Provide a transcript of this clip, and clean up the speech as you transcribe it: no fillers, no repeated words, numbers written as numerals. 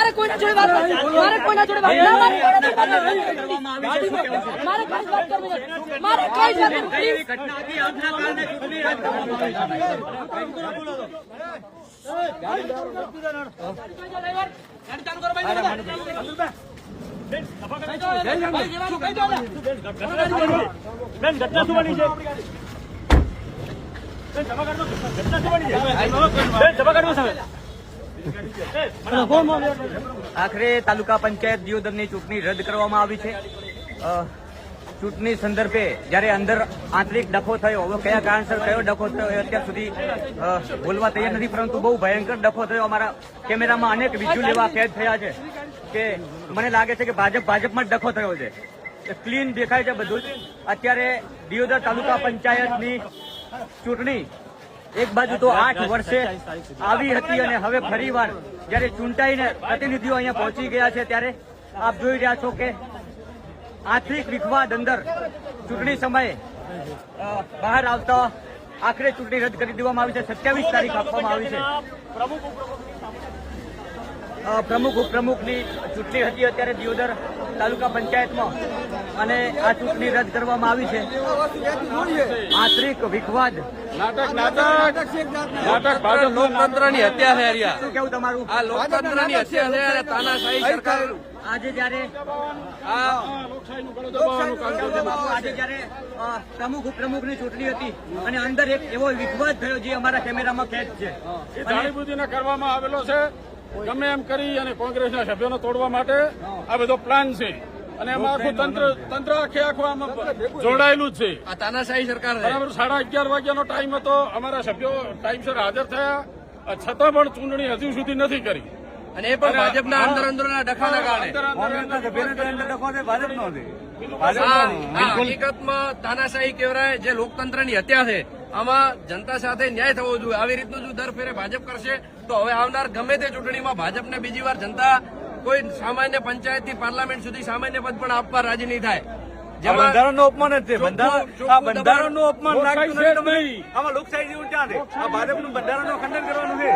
મારે કોઈના જોડે વાત મારે કોઈના જોડે વાત મારે કઈ વાત કરવી નથી મારે કઈ વાત પ્લીઝ ઘટનાથી આપના કારણે ચૂંટણી રદ કરવામાં આખરે તાલુકા પંચાયત દિયોદરની ચૂંટણી રદ કરવામાં આવી છે. ચૂંટણી સંદર્ભે જયારે અંદર આંતરિક ડખો થયો, હવે કયા કારણસર કયો ડખો થયો અત્યાર સુધી બોલવા તૈયાર નથી, પરંતુ બહુ ભયંકર ડખો થયો. અમારા કેમેરામાં અનેક વિઝ્યુઅલ એવા કેદ થયા છે કે મને લાગે છે કે ભાજપમાં જ ડખો થયો છે. ક્લીન દેખાય છે બધું જ. અત્યારે દિયોદર તાલુકા પંચાયતની ચૂંટણી એક બાજુ તો 8 વર્ષે આવી હતી અને હવે ફરીવાર જયારે ચૂંટાઈને પ્રતિનિધિઓ અહીંયા પહોંચી ગયા છે ત્યારે આપ જોઈ રહ્યા છો કે આંતરિક વિખવાદ અંદર ચૂંટણી સમયે બહાર આવતા આખરે ચૂંટણી રદ કરી દેવામાં આવી છે. 27 તારીખ આપવામાં આવી છે. પ્રમુખ ઉપપ્રમુખની ચૂંટણી હતી અત્યારે દિયોદર તાલુકા પંચાયતમાં અને આ ચૂંટણી રદ કરવામાં આવી છે. આંતરિક વિખવાદ લોકતંત્રની હત્યા છે. શું કેવું તમારું? આ લોકતંત્રની હત્યા છે. તાનાશાહી સરકાર આજે જયારે પ્રમુખ ઉપપ્રમુખની ચૂંટણી હતી અને અંદર એક એવો વિખવાદ થયો જે અમારા કેમેરામાં કેદ છે. એ જાણીબુજીને કરવામાં આવેલો છે. ગમે એમ કરી અને કોંગ્રેસના સભ્યોને તોડવા માટે આ બધો પ્લાન છે અને એમાં આખું તંત્ર આખું આમાં જોડાયેલું જ છે. આ તાનાશાહી સરકાર છે. બરાબર 11:30 વાગ્યાનો ટાઈમ હતો. અમારા સભ્યો ટાઈમસર હાજર થયા છતાં પણ ચૂંટણી હજુ સુધી નથી કરી અને એ પણ ભાજપના અંદરના ડખાના કારણે. હકીકતમાં તાનાશાહી કહેવાય જે લોકતંત્રની હત્યા છે. આમાં જનતા સાથે ન્યાય થવો જોઈએ. આવી રીતનું જો દર ફેરે ભાજપ કરશે તો હવે આવનાર ગમે તે ચૂંટણીમાં ભાજપને બીજી વાર જનતા કોઈ સામાન્ય પંચાયતથી પાર્લામેન્ટ સુધી સામાન્ય પદ પણ આપવા રાજી નહીં થાય. બંધારણનું અપમાન જ છે. બંધારણનું અપમાન નાખ્યું નથી તમે. આમાં લોકશાહી જેવું ક્યાં છે? આ ભાજપનું બંધારણનું ખંડન કરવાનું છે.